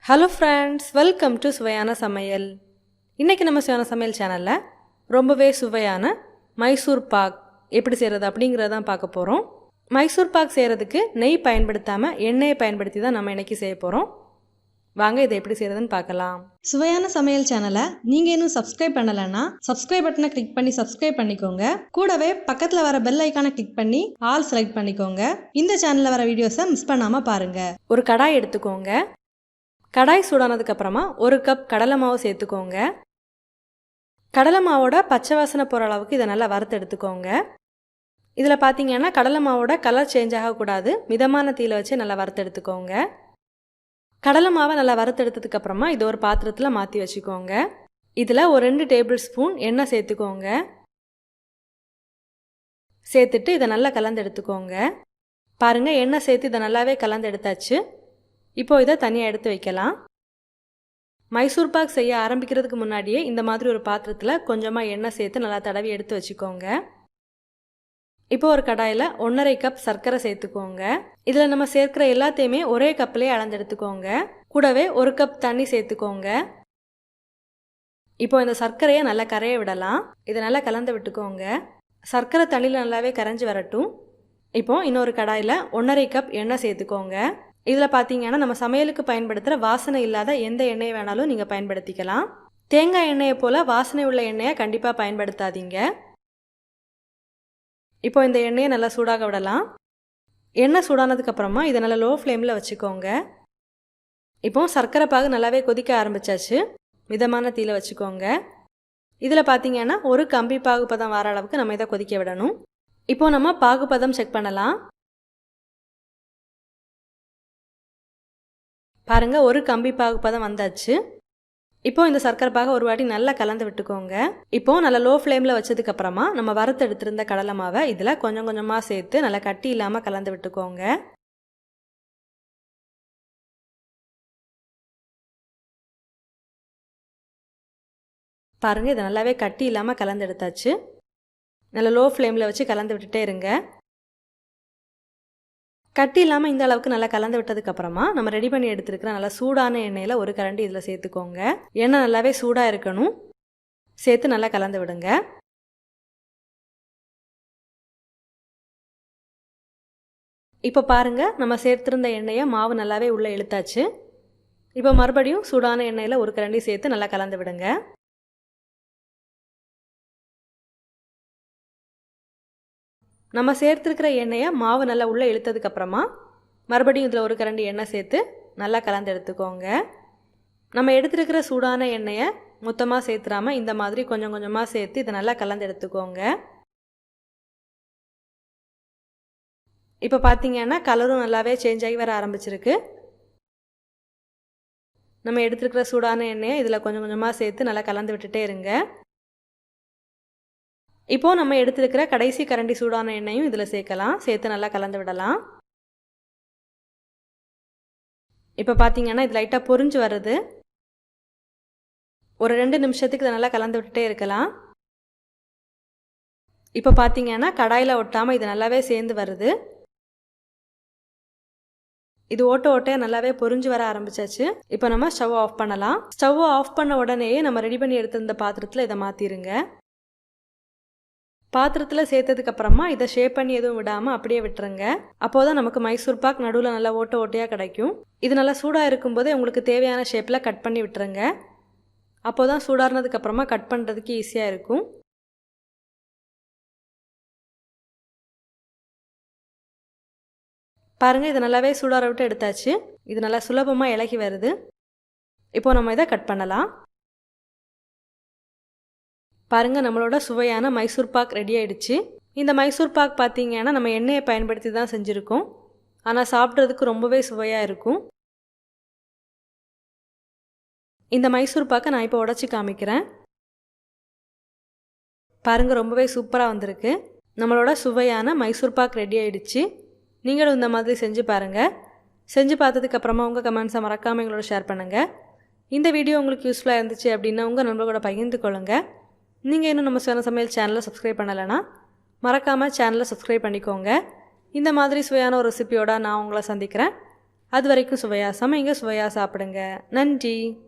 Hello friends, welcome to Suvaiyana Samayal. இன்னைக்கு நம்ம சுவையான சமையல் சேனல்ல ரொம்பவே சுவையான மைசூர் பாக் எப்படி செய்யறது அப்படிங்கறத தான் பார்க்க போறோம். மைசூர் பாக் செய்யறதுக்கு நெய் பயன்படுத்தாம எண்ணெயை பயன்படுத்தி தான் நம்ம இன்னைக்கு செய்ய போறோம். வாங்க இதை எப்படி செய்யறதுன்னு பார்க்கலாம். சுவையான சமையல் சேனலை நீங்க இன்னும் சப்ஸ்கிரைப் பண்ணலன்னா சப்ஸ்கிரைப் பட்டனை கிளிக் பண்ணி சப்ஸ்கிரைப் பண்ணிக்கோங்க. கூடவே பக்கத்துல வர பெல் ஐகானை கிளிக் பண்ணி ஆல் செலக்ட் பண்ணிக்கோங்க. இந்த சேனல்ல வர வீடியோஸை மிஸ் பண்ணாம பாருங்க. ஒரு கடாய் எடுத்துக்கோங்க. கடாய் சூடானதுக்கு அப்புறமா ஒரு கப் கடலை மாவு சேர்த்துக்கோங்க. கடலை மாவோட பச்சை வாசனை போகிற அளவுக்கு இதை நல்லா வறுத்து எடுத்துக்கோங்க. இதில் பார்த்தீங்கன்னா கடலை மாவோட கலர் சேஞ்ச் ஆகக்கூடாது, மிதமான தீயில வச்சு நல்லா வறுத்து எடுத்துக்கோங்க. கடலை மாவை நல்லா வறுத்து எடுத்ததுக்கு அப்புறமா இது ஒரு பாத்திரத்தில் மாற்றி வச்சுக்கோங்க. இதில் ஒரு 2 டேபிள் ஸ்பூன் எண்ணெய் சேர்த்துக்கோங்க. சேர்த்துட்டு இதை நல்லா கலந்து எடுத்துக்கோங்க. பாருங்கள், எண்ணெய் சேர்த்து இதை நல்லாவே கலந்து எடுத்தாச்சு. இப்போ இதை தனியாக எடுத்து வைக்கலாம். மைசூர் பாக் செய்ய ஆரம்பிக்கிறதுக்கு முன்னாடியே இந்த மாதிரி ஒரு பாத்திரத்தில் கொஞ்சமாக எண்ணெய் சேர்த்து நல்லா தடவி எடுத்து வச்சுக்கோங்க. இப்போ ஒரு கடாயில் 1.5 கப் சர்க்கரை சேர்த்துக்கோங்க. இதில் நம்ம சேர்க்கிற எல்லாத்தையுமே ஒரே கப்லேயே அளந்து எடுத்துக்கோங்க. கூடவே 1 கப் தண்ணி சேர்த்துக்கோங்க. இப்போ இந்த சர்க்கரையை நல்லா கரைய விடலாம். இதை நல்லா கலந்து விட்டுக்கோங்க. சர்க்கரை தண்ணியில் நல்லாவே கரைஞ்சி வரட்டும். இப்போ இன்னொரு கடாயில் 1.5 கப் எண்ணெய் சேர்த்துக்கோங்க. இதில் பார்த்தீங்கன்னா நம்ம சமையலுக்கு பயன்படுத்துகிற வாசனை இல்லாத எந்த எண்ணெயை வேணாலும் நீங்கள் பயன்படுத்திக்கலாம். தேங்காய் எண்ணெயை போல் வாசனை உள்ள எண்ணெயை கண்டிப்பாக பயன்படுத்தாதீங்க. இப்போ இந்த எண்ணெயை நல்லா சூடாக விடலாம். எண்ணெய் சூடானதுக்கப்புறமா இதை நல்லா லோ ஃப்ளேமில் வச்சுக்கோங்க. இப்போ சர்க்கரை பாகு நல்லாவே கொதிக்க ஆரம்பிச்சாச்சு. மிதமான தீயில வச்சுக்கோங்க. இதில் பார்த்தீங்கன்னா ஒரு கம்பி பாகுபதம் வர அளவுக்கு நம்ம இதை கொதிக்க விடணும். இப்போ நம்ம பாகுபதம் செக் பண்ணலாம். பாருங்க, ஒரு கம்பி பாகுபதம் வந்தாச்சு. இப்போ இந்த சர்க்கரை பாகை ஒரு வாட்டி நல்லா கலந்து விட்டுக்கோங்க. இப்போ நல்லா லோ ஃப்ளேமில் வச்சதுக்கு அப்புறமா நம்ம வறுத்து எடுத்திருந்த கடலை மாவை இதில் கொஞ்சம் கொஞ்சமாக சேர்த்து நல்லா கட்டி இல்லாமல் கலந்து விட்டுக்கோங்க. பாருங்க, இதை நல்லாவே கட்டி இல்லாமல் கலந்து எடுத்தாச்சு. நல்லா லோ ஃப்ளேமில் வச்சு கலந்து விட்டுட்டே இருங்க. கட்டி இல்லாமல் இந்த அளவுக்கு நல்லா கலந்து விட்டதுக்கப்புறமா நம்ம ரெடி பண்ணி எடுத்துருக்கிற நல்லா சூடான எண்ணெயில் ஒரு கரண்டி இதில் சேர்த்துக்கோங்க. எண்ணெய் நல்லாவே சூடாக இருக்கணும். சேர்த்து நல்லா கலந்து விடுங்க. இப்போ பாருங்கள், நம்ம சேர்த்துருந்த எண்ணெயை மாவு நல்லாவே உள்ளே இழுத்தாச்சு. இப்போ மறுபடியும் சூடான எண்ணெயில் ஒரு கரண்டி சேர்த்து நல்லா கலந்து விடுங்க. நம்ம சேர்த்துருக்கிற எண்ணெயை மாவு நல்லா உள்ளே இழுத்ததுக்கப்புறமா மறுபடியும் இதில் ஒரு கரண்டி எண்ணெய் சேர்த்து நல்லா கலந்து எடுத்துக்கோங்க. நம்ம எடுத்துருக்கிற சூடான எண்ணெயை மொத்தமாக சேர்த்துறாமல் இந்த மாதிரி கொஞ்சம் கொஞ்சமாக சேர்த்து இதை நல்லா கலந்து எடுத்துக்கோங்க. இப்போ பார்த்தீங்கன்னா கலரும் நல்லாவே சேஞ்ச் ஆகி வர ஆரம்பிச்சிருக்கு. நம்ம எடுத்துருக்கிற சூடான எண்ணெயை இதில் கொஞ்சம் கொஞ்சமாக சேர்த்து நல்லா கலந்து விட்டுட்டே இருங்க. இப்போது நம்ம எடுத்துருக்கிற கடைசி கரண்டி சூடான எண்ணெயும் இதில் சேர்க்கலாம். சேர்த்து நல்லா கலந்து விடலாம். இப்போ பார்த்தீங்கன்னா இது லைட்டாக பொரிஞ்சு வருது. ஒரு 2 நிமிஷத்துக்கு இதை நல்லா கலந்து விட்டுட்டே இருக்கலாம். இப்போ பார்த்தீங்கன்னா கடாயில் ஒட்டாமல் இது நல்லாவே சேர்ந்து வருது. இது ஓட்டையாக நல்லாவே பொரிஞ்சு வர ஆரம்பிச்சாச்சு. இப்போ நம்ம ஸ்டவ் ஆஃப் பண்ணலாம். ஸ்டவ் ஆஃப் பண்ண உடனேயே நம்ம ரெடி பண்ணி எடுத்திருந்த பாத்திரத்தில் இதை மாற்றிடுங்க. பாத்திரத்தில் சேர்த்ததுக்கப்புறமா இதை ஷேப் பண்ணி எதுவும் விடாமல் அப்படியே விட்டுருங்க. அப்போது தான் நமக்கு மைசூர் பாக் நடுவில் நல்லா ஓட்டையாக கிடைக்கும். இது நல்லா சூடாக இருக்கும்போதே உங்களுக்கு தேவையான ஷேப்பில் கட் பண்ணி விட்டுருங்க. அப்போ தான் சூடானதுக்கப்புறமா கட் பண்ணுறதுக்கு ஈஸியாக இருக்கும். பாருங்கள், இது நல்லாவே சூடார விட்டு எடுத்தாச்சு. இது நல்லா சுலபமாக இலகி வருது. இப்போ நம்ம இதை கட் பண்ணலாம். பாருங்கள், நம்மளோட சுவையான மைசூர் பாக் ரெடி ஆகிடுச்சு. இந்த மைசூர் பாக் பார்த்தீங்கன்னா நம்ம எண்ணெயை பயன்படுத்தி தான் செஞ்சுருக்கோம். ஆனால் சாப்பிட்றதுக்கு ரொம்பவே சுவையாக இருக்கும். இந்த மைசூர் பாக்கை நான் இப்போ உடச்சி காமிக்கிறேன். பாருங்கள், ரொம்பவே சூப்பராக வந்திருக்கு. நம்மளோட சுவையான மைசூர் பாக் ரெடி ஆகிடுச்சு. நீங்களும் இந்த மாதிரி செஞ்சு பாருங்கள். செஞ்சு பார்த்ததுக்கப்புறமா உங்கள் கமெண்ட்ஸை மறக்காமல் எங்களோட ஷேர் பண்ணுங்கள். இந்த வீடியோ உங்களுக்கு யூஸ்ஃபுல்லாக இருந்துச்சு அப்படின்னா உங்கள் நண்பர்களோட பகிர்ந்து கொள்ளுங்கள். நீங்கள் இன்னும் நம்ம சுவையான சமையல் சேனலை சப்ஸ்கிரைப் பண்ணலைன்னா மறக்காமல் சேனலை சப்ஸ்கிரைப் பண்ணிக்கோங்க. இந்த மாதிரி சுவையான ஒரு ரெசிபியோட நான் உங்களை சந்திக்கிறேன். அது வரைக்கும் சுவையாக சமைங்க, சுவையாக சாப்பிடுங்க. நன்றி.